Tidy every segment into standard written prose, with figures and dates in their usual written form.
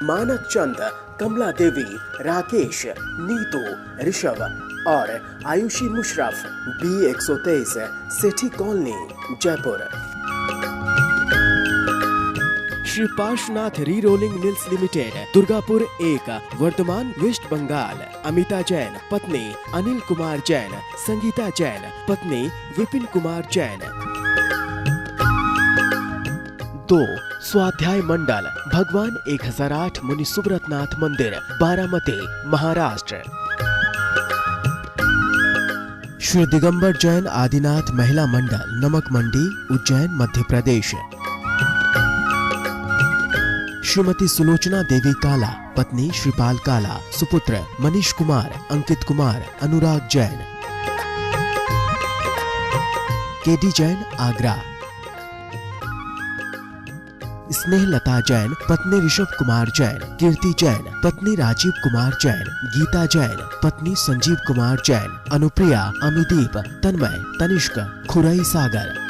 मानक चंद, कमला देवी, राकेश, नीतू, ऋषभ और Ayushi Musharraf, B123, Sethi colony, Jaipur. Shri Parshwanath re rolling mills limited, Durgapur 1, Vardhaman, West Bengal. Amita Jain, पत्नी अनिल कुमार जैन, संगीता जैन, पत्नी विपिन कुमार जैन। 2. स्वाध्याय मंडल, भगवान 1008 मुनि सुब्रतनाथ मंदिर, बारामती, महाराष्ट्र। श्री दिगंबर जैन आदिनाथ महिला मंडल, नमक मंडी, उज्जैन, मध्य प्रदेश। श्रीमती सुलोचना देवी काला, पत्नी श्रीपाल काला, सुपुत्र मनीष कुमार, अंकित कुमार, अनुराग जैन। केडी जैन, आगरा। स्नेहलता जैन, पत्नी ऋषभ कुमार जैन, कीर्ति जैन, पत्नी राजीव कुमार जैन, गीता जैन, पत्नी संजीव कुमार जैन, अनुप्रिया, अमिदीप, तन्मय, तनिष्क, खुरई सागर।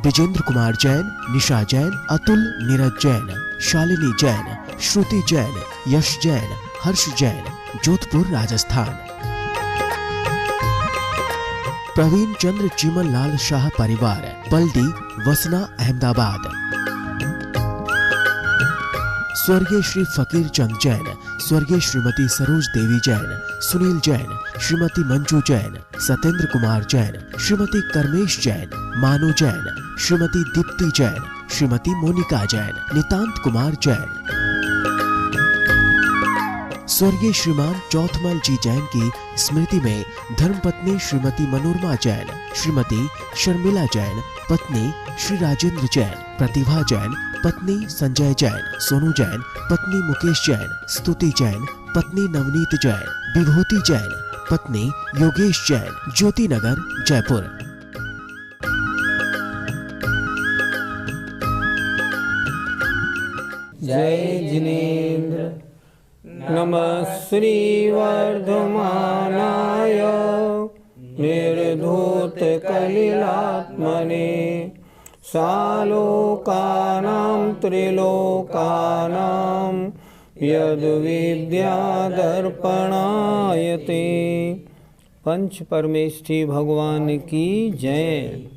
विजेंद्र कुमार जैन, निशा जैन, अतुल, नीरज जैन, शालिनी जैन, श्रुति जैन, यश जैन, हर्ष जैन, जोधपुर, राजस्थान। प्रवीण चंद्र चीमन लाल शाह परिवार, पलडी, वसना, अहमदाबाद। स्वर्गीय श्री फकीर चंद जैन, स्वर्गीय श्रीमती सरोज देवी जैन, सुनील जैन, श्रीमती मंजू जैन, सत्येंद्र कुमार जैन, श्रीमती कर्मेश जैन, मानु जैन, श्रीमती दीप्ति जैन, श्रीमती मोनिका जैन, नितांत कुमार जैन। स्वर्गीय श्रीमान चौथमल जी जैन की स्मृति में धर्मपत्नी श्रीमती मनोरमा जैन, श्रीमती शर्मिला जैन, पत्नी श्री राजेंद्र जैन, प्रतिभा जैन, पत्नी संजय जैन, सोनू जैन, पत्नी मुकेश जैन, स्तुति जैन, पत्नी नवनीत जैन, विभूति जैन, पत्नी योगेश जैन, ज्योति नगर, जयपुर। जय जिनेन्द्र। नमः श्री वर्धमानाय निर्धूत कलिलात्मने सालोकानां त्रिलोकानां यद् विद्यादर्पणायते। पंच परमेष्ठी भगवान की जय।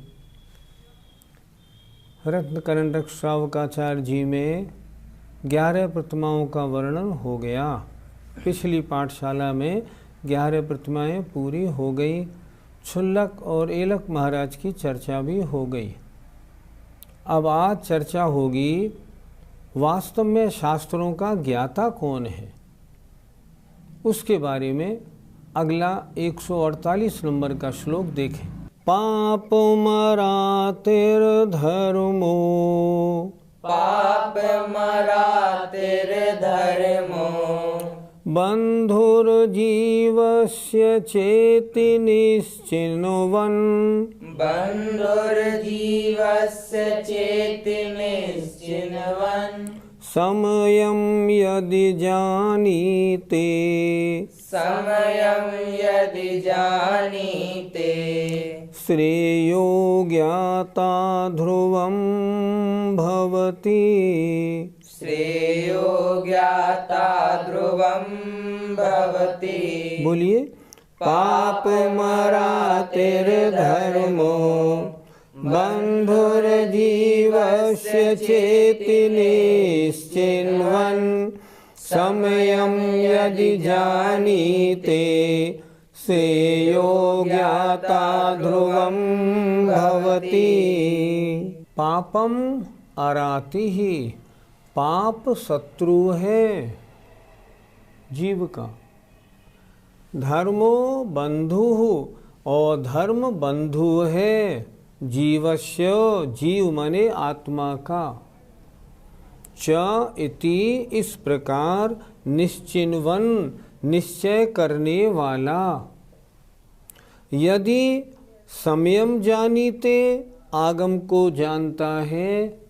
रत्नकरण श्रावकाचार्य जी में 11 प्रतिमाओं का वर्णन हो गया। पिछली पाठशाला में 11 प्रतिमाएं पूरी हो गई। क्षुल्लक और एलक महाराज की चर्चा भी हो गई। अब आज चर्चा होगी वास्तव में शास्त्रों का ज्ञाता कौन है, उसके बारे में। अगला 148 नंबर का श्लोक देखें। पाप मरातिर धर्मो, पाप मरातिर धर्मो, बन्धुर्जीवस्य चेति निश्चिन्वन्, बन्धुर्जीवस्य चेति निश्चिन्वन्, समयं यदि जानीते, समयं यदि जानीते, श्रेयो ज्ञाता ध्रुवं भवति, श्रेयो ज्ञाता ध्रुवं भवति। बोलिए। पाप मरातिर्धर्मो, बन्धुर्जीवस्य चेति निश्चिन्वन्, समयं यदि जानीते, श्रेयो ज्ञाता ध्रुवं भवति। पापम अराति ही, पाप शत्रु है जीव का। धर्मो बंधु, और धर्म बंधु है जीवस्य, जीव माने आत्मा का। च इति, इस प्रकार, निश्चिन्वन, निश्चय करने वाला। यदि समयम जानीते, आगम को जानता है,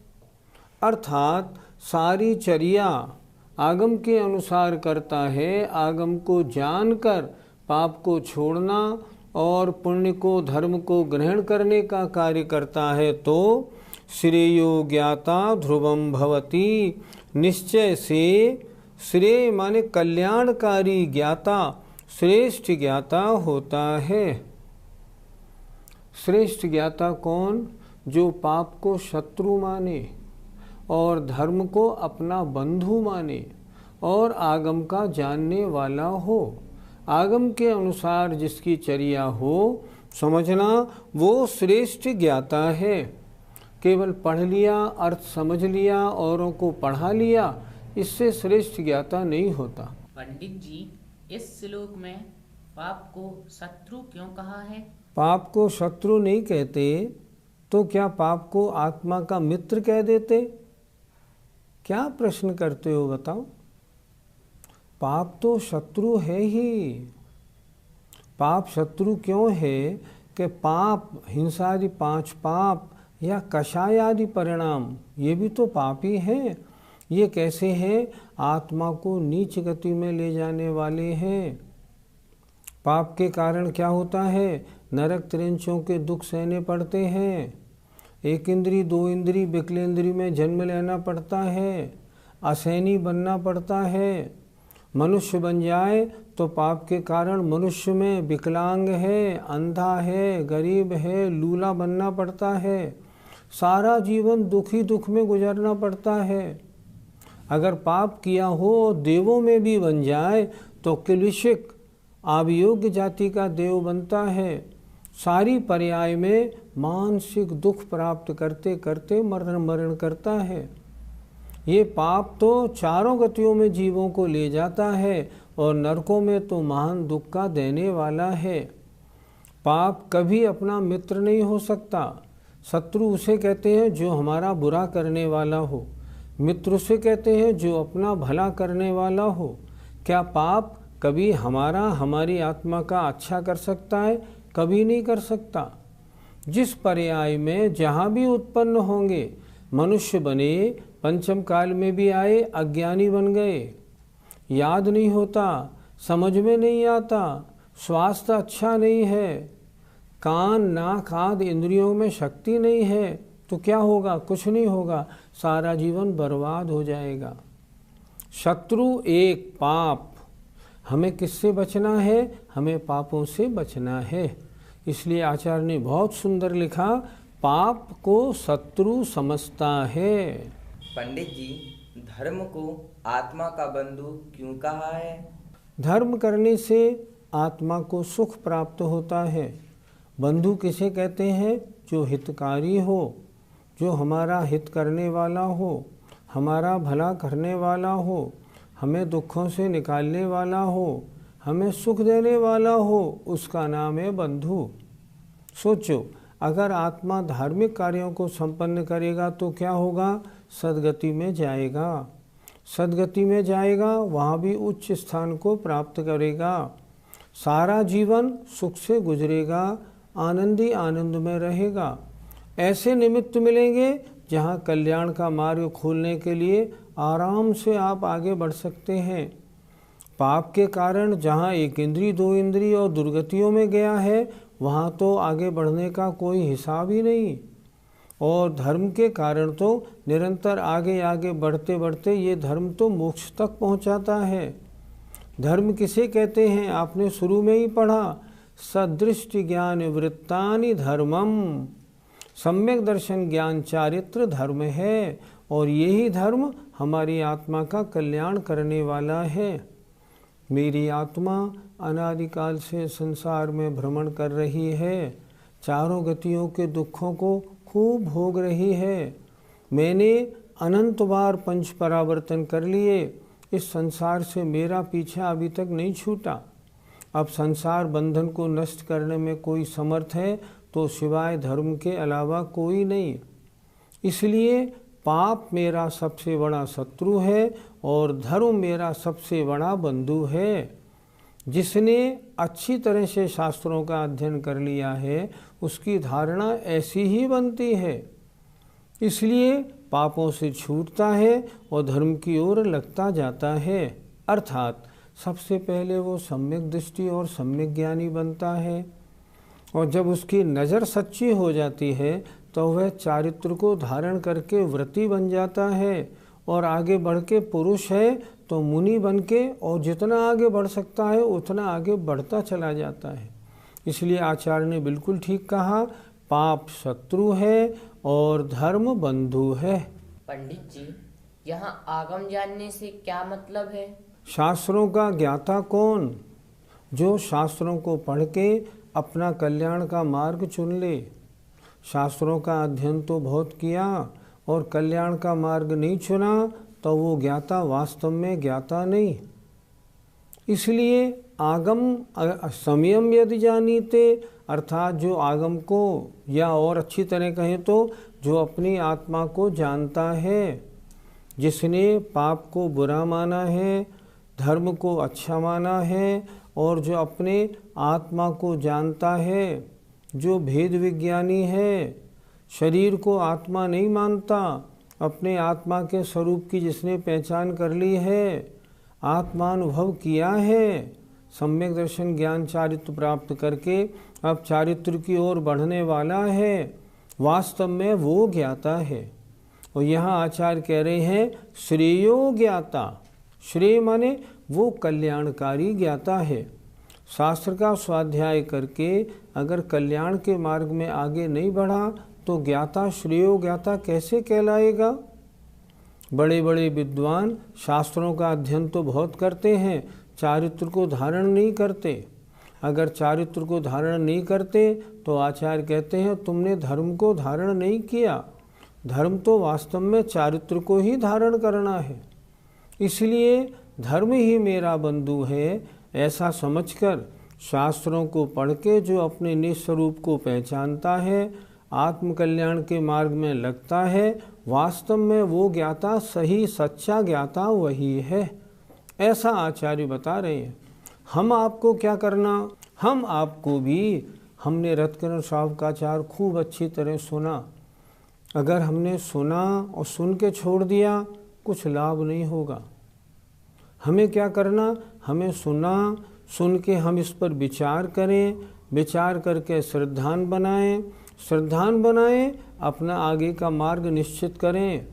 अर्थात सारी चर्या आगम के अनुसार करता है, आगम को जानकर पाप को छोड़ना और पुण्य को, धर्म को ग्रहण करने का कार्य करता है, तो श्रेयो ज्ञाता ध्रुवम भवति। निश्चय से श्रेय माने कल्याणकारी ज्ञाता, श्रेष्ठ ज्ञाता होता है। श्रेष्ठ ज्ञाता कौन? जो पाप को शत्रु माने और धर्म को अपना बंधु माने और आगम का जानने वाला हो। आगम के अनुसार जिसकी चर्या हो, समझना वो श्रेष्ठ ज्ञाता है। केवल पढ़ लिया, अर्थ समझ लिया, औरों को पढ़ा लिया, इससे श्रेष्ठ ज्ञाता नहीं होता। पंडित जी, इस श्लोक में पाप को शत्रु क्यों कहा है? पाप को शत्रु नहीं कहते तो क्या पाप को आत्मा का मित्र कह देते? क्या प्रश्न करते हो बताओ? पाप तो शत्रु है ही। पाप शत्रु क्यों है कि पाप, हिंसा आदि 5 पाप या कषाय आदि परिणाम, ये भी तो पाप ही हैं। ये कैसे हैं? आत्मा को नीच गति में ले जाने वाले हैं। पाप के कारण क्या होता है? नरक त्रिंचों के दुख सहने पड़ते हैं। 1 इंद्री 2 इंद्री विकलेंद्री में जन्म लेना पड़ता है, असैनी बनना पड़ता है। मनुष्य बन जाए तो पाप के कारण मनुष्य में विकलांग है, अंधा है, गरीब है, लूला बनना पड़ता है। सारा जीवन दुखी दुख में गुजरना पड़ता है। अगर पाप किया हो, देवों में भी बन जाए तो किलविशिक अभियोग्य जाति का देव बनता है। सारी पर्याय में मानसिक दुख प्राप्त करते करते मरण करता है। ये पाप तो चारों गतियों में जीवों को ले जाता है और नरकों में तो महान दुख का देने वाला है। पाप कभी अपना मित्र नहीं हो सकता। शत्रु उसे कहते हैं जो हमारा बुरा करने वाला हो, मित्र उसे कहते हैं जो अपना भला करने वाला हो। क्या पाप कभी हमारी आत्मा का अच्छा कर सकता है? कभी नहीं कर सकता। जिस पर्याय में जहाँ भी उत्पन्न होंगे, मनुष्य बने, पंचम काल में भी आए, अज्ञानी बन गए, याद नहीं होता, समझ में नहीं आता, स्वास्थ्य अच्छा नहीं है, कान नाक आदि इंद्रियों में शक्ति नहीं है, तो क्या होगा? कुछ नहीं होगा, सारा जीवन बर्बाद हो जाएगा। शत्रु एक पाप। हमें किससे बचना है? हमें पापों से बचना है। इसलिए आचार्य ने बहुत सुंदर लिखा, पाप को शत्रु समझता है। पंडित जी, धर्म को आत्मा का बंधु क्यों कहा है? धर्म करने से आत्मा को सुख प्राप्त होता है। बंधु किसे कहते हैं? जो हितकारी हो, जो हमारा हित करने वाला हो, हमारा भला करने वाला हो, हमें दुखों से निकालने वाला हो, हमें सुख देने वाला हो, उसका नाम है बंधु। सोचो, अगर आत्मा धार्मिक कार्यों को संपन्न करेगा तो क्या होगा? सद्गति में जाएगा। सद्गति में जाएगा, वहाँ भी उच्च स्थान को प्राप्त करेगा। सारा जीवन सुख से गुजरेगा, आनंदी आनंद में रहेगा। ऐसे निमित्त मिलेंगे जहाँ कल्याण का मार्ग खोलने के लिए आराम से आप आगे बढ़ सकते हैं। पाप के कारण जहाँ 1 इंद्री 2 इंद्री और दुर्गतियों में गया है, वहाँ तो आगे बढ़ने का कोई हिसाब ही नहीं। और धर्म के कारण तो निरंतर आगे आगे बढ़ते बढ़ते ये धर्म तो मोक्ष तक पहुँचाता है। धर्म किसे कहते हैं? आपने शुरू में ही पढ़ा, सदृष्टि ज्ञान वृत्तानि धर्मम। सम्यक दर्शन ज्ञान चारित्र धर्म है, और यही धर्म हमारी आत्मा का कल्याण करने वाला है। मेरी आत्मा अनादिकाल से संसार में भ्रमण कर रही है, चारों गतियों के दुखों को खूब भोग रही है। मैंने अनंत बार 5 परावर्तन कर लिए, इस संसार से मेरा पीछा अभी तक नहीं छूटा। अब संसार बंधन को नष्ट करने में कोई समर्थ है तो सिवाय धर्म के अलावा कोई नहीं। इसलिए पाप मेरा सबसे बड़ा शत्रु है और धर्म मेरा सबसे बड़ा बंधु है। जिसने अच्छी तरह से शास्त्रों का अध्ययन कर लिया है, उसकी धारणा ऐसी ही बनती है। इसलिए पापों से छूटता है और धर्म की ओर लगता जाता है। अर्थात सबसे पहले वो सम्यक दृष्टि और सम्यक ज्ञानी बनता है, और जब उसकी नज़र सच्ची हो जाती है तो वह चारित्र को धारण करके व्रती बन जाता है, और आगे बढ़ के पुरुष है तो मुनि बन के, और जितना आगे बढ़ सकता है उतना आगे बढ़ता चला जाता है। इसलिए आचार्य ने बिल्कुल ठीक कहा, पाप शत्रु है और धर्म बंधु है। पंडित जी, यहाँ आगम जानने से क्या मतलब है? शास्त्रों का ज्ञाता कौन? जो शास्त्रों को पढ़ के अपना कल्याण का मार्ग चुन ले। शास्त्रों का अध्ययन तो बहुत किया और कल्याण का मार्ग नहीं चुना तो वो ज्ञाता वास्तव में ज्ञाता नहीं। इसलिए आगम संयम यदि जानीते, अर्थात जो आगम को, या और अच्छी तरह कहें तो जो अपनी आत्मा को जानता है, जिसने पाप को बुरा माना है, धर्म को अच्छा माना है, और जो अपने आत्मा को जानता है, जो भेद विज्ञानी है, शरीर को आत्मा नहीं मानता, अपने आत्मा के स्वरूप की जिसने पहचान कर ली है, आत्मानुभव किया है, सम्यक दर्शन ज्ञान चारित्र प्राप्त करके अब चारित्र की ओर बढ़ने वाला है, वास्तव में वो ज्ञाता है। और यहाँ आचार्य कह रहे हैं श्रेयो ज्ञाता। श्रेय माने वो कल्याणकारी ज्ञाता है। शास्त्र का स्वाध्याय करके अगर कल्याण के मार्ग में आगे नहीं बढ़ा तो ज्ञाता श्रेयो ज्ञाता कैसे कहलाएगा? बड़े बड़े विद्वान शास्त्रों का अध्ययन तो बहुत करते हैं, चारित्र को धारण नहीं करते। अगर चारित्र को धारण नहीं करते तो आचार्य कहते हैं तुमने धर्म को धारण नहीं किया। धर्म तो वास्तव में चारित्र को ही धारण करना है। इसलिए धर्म ही मेरा बंधु है, ऐसा समझकर शास्त्रों को पढ़ के जो अपने निस्वरूप को पहचानता है, आत्मकल्याण के मार्ग में लगता है, वास्तव में वो ज्ञाता सही सच्चा ज्ञाता वही है। ऐसा आचार्य बता रहे हैं। हम आपको क्या करना? हम आपको भी, हमने रत्नकरण श्रावकाचार्य खूब अच्छी तरह सुना। अगर हमने सुना और सुन के छोड़ दिया कुछ लाभ नहीं होगा। हमें क्या करना? हमें सुना, सुन के हम इस पर विचार करें, विचार करके श्रद्धान बनाएं, श्रद्धान बनाएं, अपना आगे का मार्ग निश्चित करें।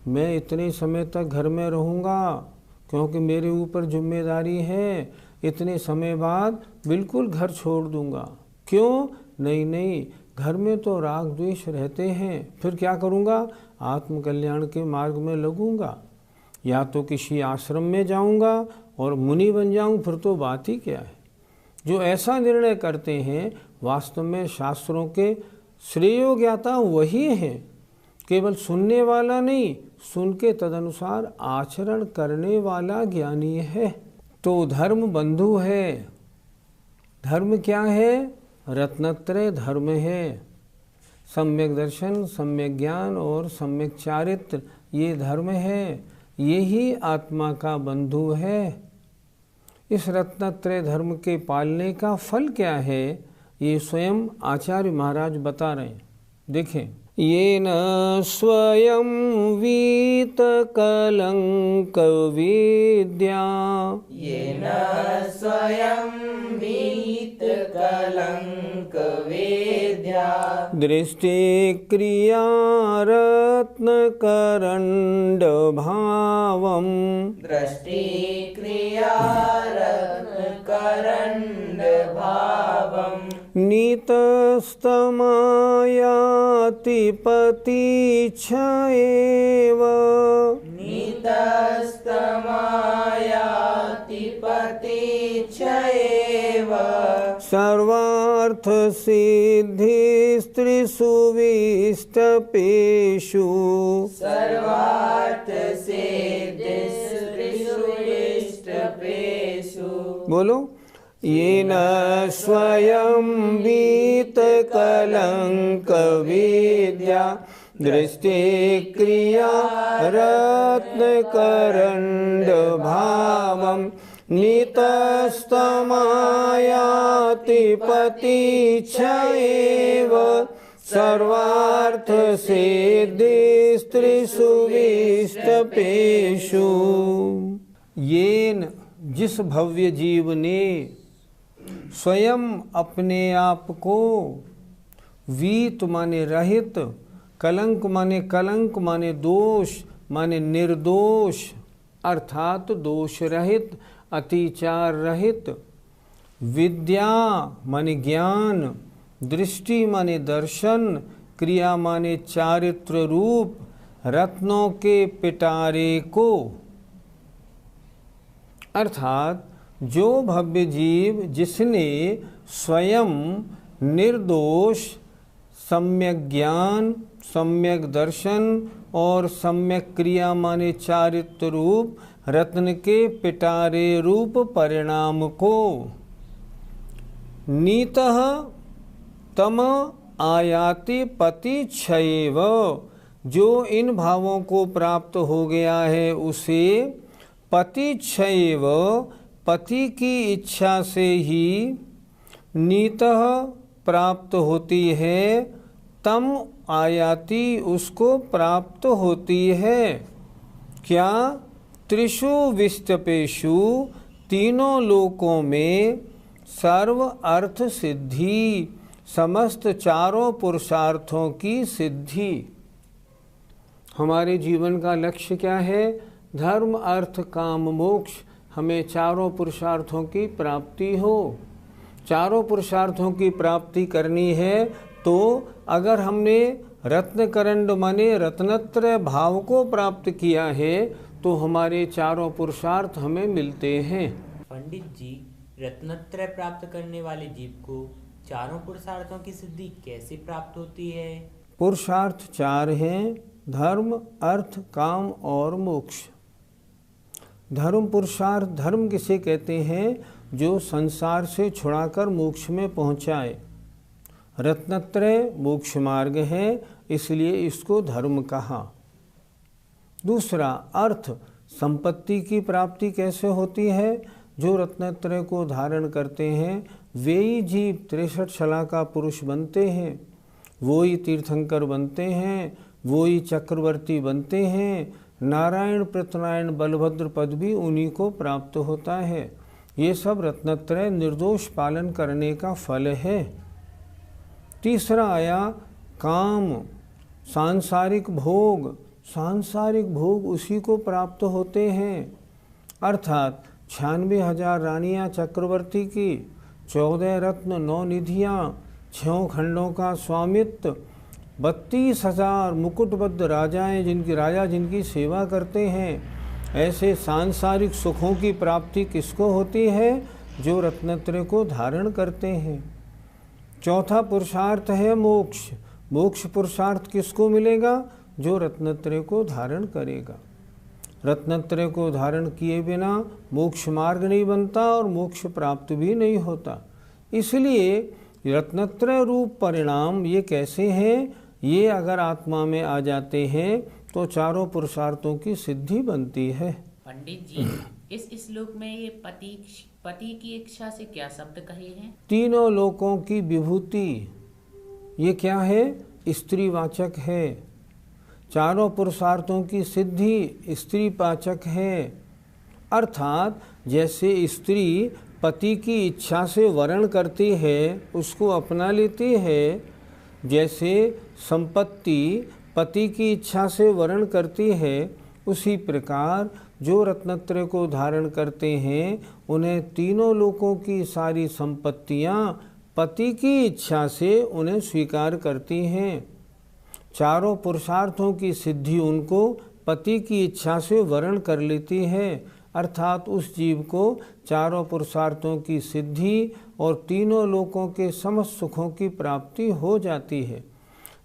मैं इतने समय तक घर में रहूँगा क्योंकि मेरे ऊपर जिम्मेदारी है, इतने समय बाद बिल्कुल घर छोड़ दूँगा। क्यों? नहीं, घर में तो राग द्वेष रहते हैं, फिर क्या करूँगा? आत्मकल्याण के मार्ग में लगूँगा, या तो किसी आश्रम में जाऊँगा और मुनि बन जाऊँ, फिर तो बात ही क्या है। जो ऐसा निर्णय करते हैं वास्तव में शास्त्रों के श्रेयो ज्ञाता वही हैं। केवल सुनने वाला नहीं, सुन के तदनुसार आचरण करने वाला ज्ञानी है। तो धर्म बंधु है। धर्म क्या है? रत्नत्रय धर्म है। सम्यक दर्शन, सम्यक ज्ञान और सम्यक चारित्र, ये धर्म है। यही आत्मा का बंधु है। इस रत्नत्रय धर्म के पालने का फल क्या है, ये स्वयं आचार्य महाराज बता रहे हैं। देखें, येन स्वयं वीत कलंक विद्या, येन स्वयं वीत कलंक विद्या, दृष्टि क्रिया रत्न करंड भावम, दृष्टि क्रिया रत्न करंड भावम, नीतस्तमायाति पतिच्छएव, नीतस्तमायाति पतिच्छएव, सर्वार्थ सिद्धि स्त्रीषु विष्टपेषु, सर्वार्थ सिद्धिस्त्रीषु विष्टपेषु। बोलो, येन स्वयं वीत कलंक विद्या, दृष्टि क्रिया रत्न करंड भावम, नीतस्तमायाति पतिच्छएव, सर्वार्थ सिद्धि स्त्रीषु विष्टपेषु। येन, जिस भव्य जीव ने स्वयं अपने आप को वीत माने रहित, कलंक माने कलंक माने दोष माने निर्दोष, अर्थात दोष रहित, अतिचार रहित। विद्या माने ज्ञान, दृष्टि माने दर्शन, क्रिया माने चारित्र रूप, रत्नों के पिटारे को, अर्थात जो भव्य जीव जिसने स्वयं निर्दोष, सम्यक ज्ञान, सम्यक दर्शन और सम्यक क्रिया माने चारित्र रूप रत्न के पिटारे रूप परिणाम को नीतः तम आयाति पति क्षयेव, जो इन भावों को प्राप्त हो गया है उसे पति क्षयेव, पति की इच्छा से ही नीतः प्राप्त होती है, तम आयाति उसको प्राप्त होती है। क्या? त्रिषु विस्तपेषु, तीनों लोकों में, सर्व अर्थ सिद्धि, समस्त चारों पुरुषार्थों की सिद्धि। हमारे जीवन का लक्ष्य क्या है? धर्म अर्थ काम मोक्ष। हमें चारों पुरुषार्थों की प्राप्ति हो। चारों पुरुषार्थों की प्राप्ति करनी है तो अगर हमने रत्नकरंड माने रत्नत्रय भाव को प्राप्त किया है तो हमारे चारों पुरुषार्थ हमें मिलते हैं। पंडित जी, रत्नत्रय प्राप्त करने वाले जीव को चारों पुरुषार्थों की सिद्धि कैसे प्राप्त होती है? पुरुषार्थ चार हैं, धर्म, अर्थ, काम और मोक्ष। धर्म पुरुषार्थ, धर्म किसे कहते हैं? जो संसार से छुड़ाकर मोक्ष में पहुंचाए। रत्नत्रय मोक्ष मार्ग है, इसलिए इसको धर्म कहा। दूसरा अर्थ, संपत्ति की प्राप्ति कैसे होती है? जो रत्नत्रय को धारण करते हैं वे ही जीव 63 शला का पुरुष बनते हैं, वो ही तीर्थंकर बनते हैं, वो ही चक्रवर्ती बनते हैं। नारायण, प्रत्यनारायण, बलभद्र पद भी उन्हीं को प्राप्त होता है। ये सब रत्नत्रय निर्दोष पालन करने का फल है। तीसरा आया काम, सांसारिक भोग। सांसारिक भोग उसी को प्राप्त होते हैं, अर्थात 96,000 रानियां चक्रवर्ती की, 14 रत्न, 9 निधियाँ, 6 खंडों का स्वामित्व, 32,000 मुकुटबद्ध राजाएं जिनकी सेवा करते हैं। ऐसे सांसारिक सुखों की प्राप्ति किसको होती है? जो रत्नत्रय को धारण करते हैं। चौथा पुरुषार्थ है मोक्ष। मोक्ष पुरुषार्थ किसको मिलेगा? जो रत्नत्रय को धारण करेगा। रत्नत्रय को धारण किए बिना मोक्ष मार्ग नहीं बनता और मोक्ष प्राप्त भी नहीं होता। इसलिए रत्नत्रय रूप परिणाम ये कैसे हैं? ये अगर आत्मा में आ जाते हैं तो चारों पुरुषार्थों की सिद्धि बनती है। पंडित जी, इस श्लोक में ये पति की इच्छा से क्या शब्द कहे हैं? तीनों लोकों की विभूति, ये क्या है? स्त्रीवाचक है। चारों पुरुषार्थों की सिद्धि स्त्रीवाचक है। अर्थात जैसे स्त्री पति की इच्छा से वर्ण करती है, उसको अपना लेती है, जैसे संपत्ति पति की इच्छा से वर्ण करती है, उसी प्रकार जो रत्नत्रय को धारण करते हैं उन्हें तीनों लोकों की सारी संपत्तियां पति की इच्छा से उन्हें स्वीकार करती हैं। चारों पुरुषार्थों की सिद्धि उनको पति की इच्छा से वर्ण कर लेती है, अर्थात उस जीव को चारों पुरुषार्थों की सिद्धि और तीनों लोकों के समस्त सुखों की प्राप्ति हो जाती है।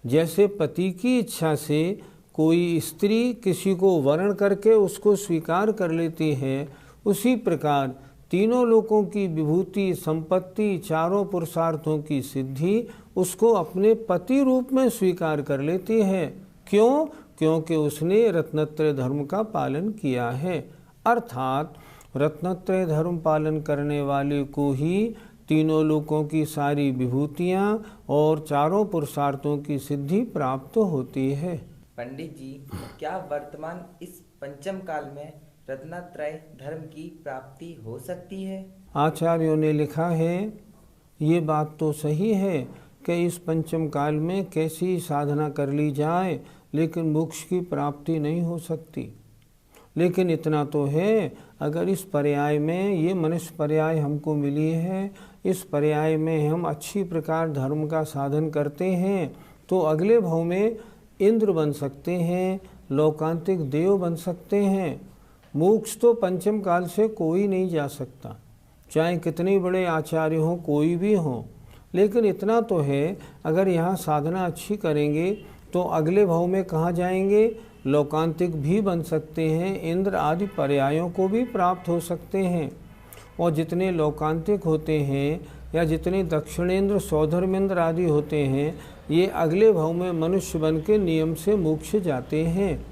जैसे पति की इच्छा से कोई स्त्री किसी को वर्ण करके उसको स्वीकार कर लेती है, उसी प्रकार तीनों लोकों की विभूति, संपत्ति, चारों पुरुषार्थों की सिद्धि उसको अपने पति रूप में स्वीकार कर लेती है। क्यों? क्योंकि उसने रत्नत्रय धर्म का पालन किया है। अर्थात रत्नत्रय धर्म पालन करने वाले को ही तीनों लोकों की सारी विभूतियाँ और चारों पुरुषार्थों की सिद्धि प्राप्त होती है। पंडित जी, क्या वर्तमान इस पंचम काल में रत्नत्रय धर्म की प्राप्ति हो सकती है? आचार्यों ने लिखा है, ये बात तो सही है कि इस पंचम काल में कैसी साधना कर ली जाए लेकिन मोक्ष की प्राप्ति नहीं हो सकती। लेकिन इतना तो है, अगर इस पर्याय में, ये मनुष्य पर्याय हमको मिली है, इस पर्याय में हम अच्छी प्रकार धर्म का साधन करते हैं तो अगले भाव में इंद्र बन सकते हैं, लोकांतिक देव बन सकते हैं। मोक्ष तो पंचम काल से कोई नहीं जा सकता, चाहे कितने बड़े आचार्य हों, कोई भी हों। लेकिन इतना तो है, अगर यहाँ साधना अच्छी करेंगे तो अगले भाव में कहाँ जाएंगे, लोकांतिक भी बन सकते हैं, इंद्र आदि पर्यायों को भी प्राप्त हो सकते हैं। और जितने लोकांतिक होते हैं या जितने दक्षिणेंद्र, सौधर्मेंद्र आदि होते हैं, ये अगले भाव में मनुष्य बन के नियम से मोक्ष जाते हैं।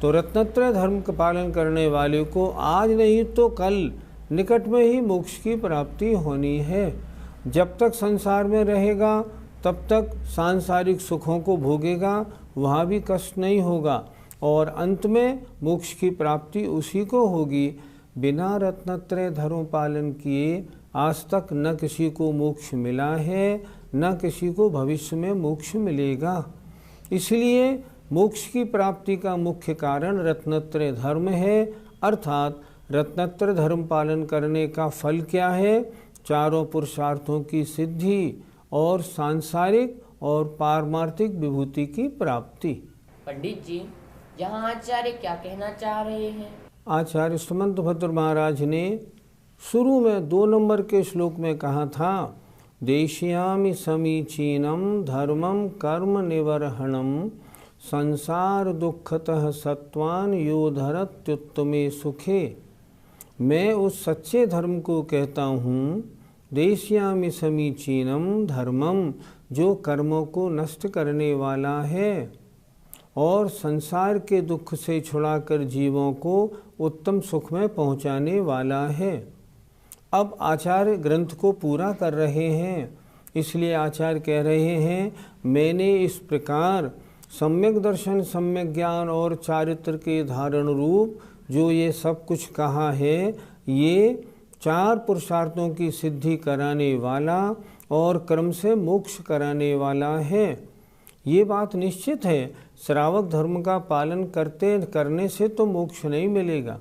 तो रत्नत्रय धर्म का पालन करने वाले को आज नहीं तो कल निकट में ही मोक्ष की प्राप्ति होनी है। जब तक संसार में रहेगा तब तक सांसारिक सुखों को भोगेगा, वहाँ भी कष्ट नहीं होगा और अंत में मोक्ष की प्राप्ति उसी को होगी। बिना रत्नत्रय धर्म पालन किए आज तक न किसी को मोक्ष मिला है, न किसी को भविष्य में मोक्ष मिलेगा। इसलिए मोक्ष की प्राप्ति का मुख्य कारण रत्नत्रय धर्म है। अर्थात रत्नत्रय धर्म पालन करने का फल क्या है, चारों पुरुषार्थों की सिद्धि और सांसारिक और पारमार्थिक विभूति की प्राप्ति। पंडित जी, यहाँ आचार्य क्या कहना चाह रहे हैं? आचार्य सुमंत भद्र महाराज ने शुरू में 2 नंबर के श्लोक में कहा था, देश्यामि समीचीनम धर्मम कर्म निवर्हणम संसार दुखतः सत्वान यो धरत्युत्तमे सुखे। मैं उस सच्चे धर्म को कहता हूँ, देश्यामि समीचीनम धर्मम, जो कर्मों को नष्ट करने वाला है और संसार के दुख से छुड़ाकर जीवों को उत्तम सुख में पहुँचाने वाला है। अब आचार्य ग्रंथ को पूरा कर रहे हैं, इसलिए आचार्य कह रहे हैं, मैंने इस प्रकार सम्यक दर्शन, सम्यक ज्ञान और चारित्र के धारण रूप जो ये सब कुछ कहा है, ये 4 पुरुषार्थों की सिद्धि कराने वाला और क्रम से मोक्ष कराने वाला है। ये बात निश्चित है, श्रावक धर्म का पालन करने से तो मोक्ष नहीं मिलेगा,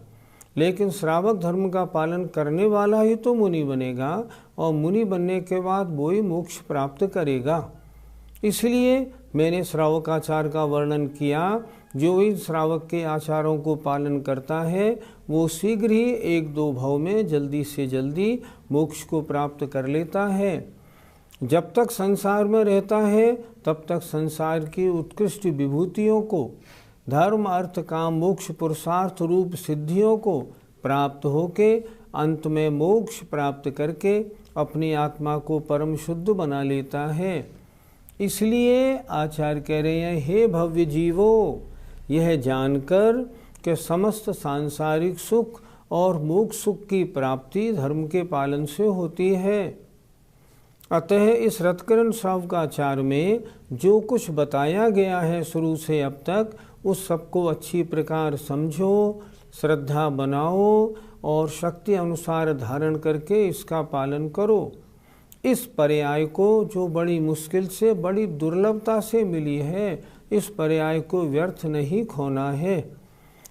लेकिन श्रावक धर्म का पालन करने वाला ही तो मुनि बनेगा और मुनि बनने के बाद वो ही मोक्ष प्राप्त करेगा। इसलिए मैंने श्रावकाचार का वर्णन किया। जो इन श्रावक के आचारों को पालन करता है वो शीघ्र ही 1-2 भाव में जल्दी से जल्दी मोक्ष को प्राप्त कर लेता है। जब तक संसार में रहता है तब तक संसार की उत्कृष्ट विभूतियों को, धर्म अर्थ काम मोक्ष पुरुषार्थ रूप सिद्धियों को प्राप्त होके अंत में मोक्ष प्राप्त करके अपनी आत्मा को परम शुद्ध बना लेता है। इसलिए आचार्य कह रहे हैं, हे भव्य जीवो, यह जानकर कि समस्त सांसारिक सुख और मोक्ष सुख की प्राप्ति धर्म के पालन से होती है। अतः इस रत्करण श्रावकाचार में जो कुछ बताया गया है शुरू से अब तक, उस सबको अच्छी प्रकार समझो, श्रद्धा बनाओ और शक्ति अनुसार धारण करके इसका पालन करो। इस पर्याय को जो बड़ी मुश्किल से, बड़ी दुर्लभता से मिली है, इस पर्याय को व्यर्थ नहीं खोना है।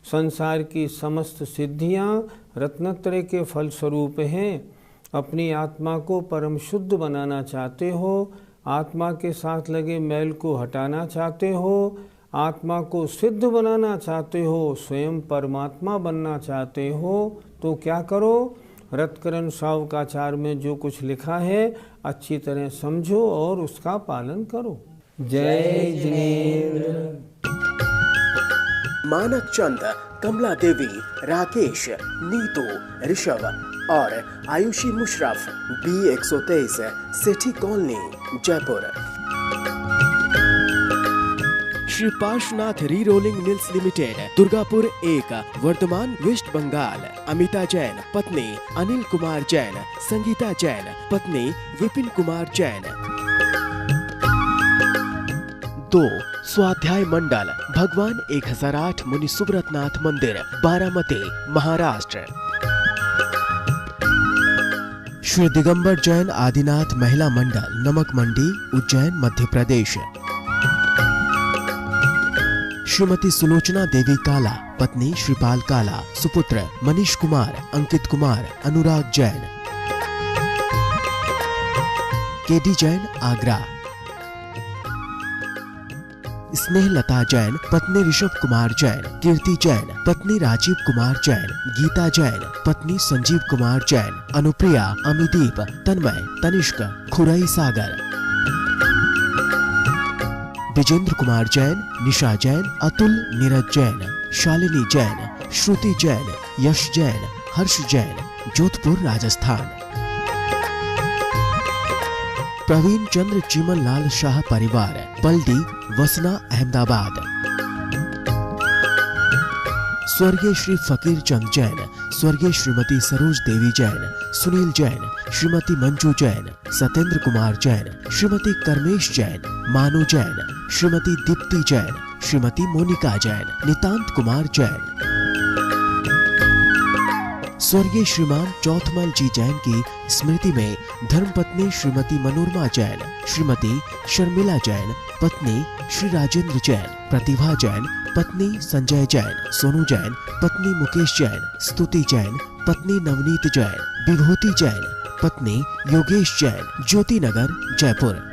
संसार की समस्त सिद्धियां रत्नत्रय के फलस्वरूप हैं। अपनी आत्मा को परम शुद्ध बनाना चाहते हो, आत्मा के साथ लगे मैल को हटाना चाहते हो, आत्मा को सिद्ध बनाना चाहते हो, स्वयं परमात्मा बनना चाहते हो, तो क्या करो, रत्करण श्रावकाचार में जो कुछ लिखा है अच्छी तरह समझो और उसका पालन करो। जय जिनेंद्र। मानक चंद, कमला देवी, राकेश, नीतू, ऋषभ और Ayushi Musharraf, B123, Sethi colony, Jaipur. Shri Parshwanath re rolling mills limited, Durgapur 1, Vardhaman, West Bengal. Amita Jain, पत्नी अनिल कुमार जैन, संगीता जैन, पत्नी विपिन कुमार जैन। 2, स्वाध्याय मंडल, भगवान 1008 मुनि सुब्रतनाथ मंदिर, बारामती, महाराष्ट्र। श्री दिगंबर जैन आदिनाथ महिला मंडल, नमक मंडी, उज्जैन, मध्य प्रदेश। श्रीमती सुलोचना देवी काला, पत्नी श्रीपाल काला, सुपुत्र मनीष कुमार, अंकित कुमार, अनुराग जैन। केडी जैन, आगरा। स्नेहलता जैन, पत्नी ऋषभ कुमार जैन। कीर्ति जैन, पत्नी राजीव कुमार जैन। गीता जैन, पत्नी संजीव कुमार जैन। अनुप्रिया, अमिदीप, तन्मय, तनिष्क, खुरई सागर। विजेंद्र कुमार जैन, निशा जैन, अतुल, नीरज जैन, शालिनी जैन, श्रुति जैन, यश जैन, हर्ष जैन, जोधपुर, राजस्थान। प्रवीण चंद्र चीमन लाल शाह परिवार, पलडी, वसना, अहमदाबाद। स्वर्गीय श्री फकीर चंद जैन, स्वर्गीय श्रीमती सरोज देवी जैन, सुनील जैन, श्रीमती मंजू जैन, सत्येंद्र कुमार जैन, श्रीमती कर्मेश जैन, मानु जैन, श्रीमती दीप्ति जैन, श्रीमती मोनिका जैन, नितांत कुमार जैन। स्वर्गीय श्रीमान चौथमल जी जैन की स्मृति में धर्मपत्नी श्रीमती मनोरमा जैन, श्रीमती शर्मिला जैन, पत्नी श्री राजेंद्र जैन, प्रतिभा जैन, पत्नी संजय जैन, सोनू जैन, पत्नी मुकेश जैन, स्तुति जैन, पत्नी नवनीत जैन, विभूति जैन, पत्नी योगेश जैन, ज्योति नगर, जयपुर।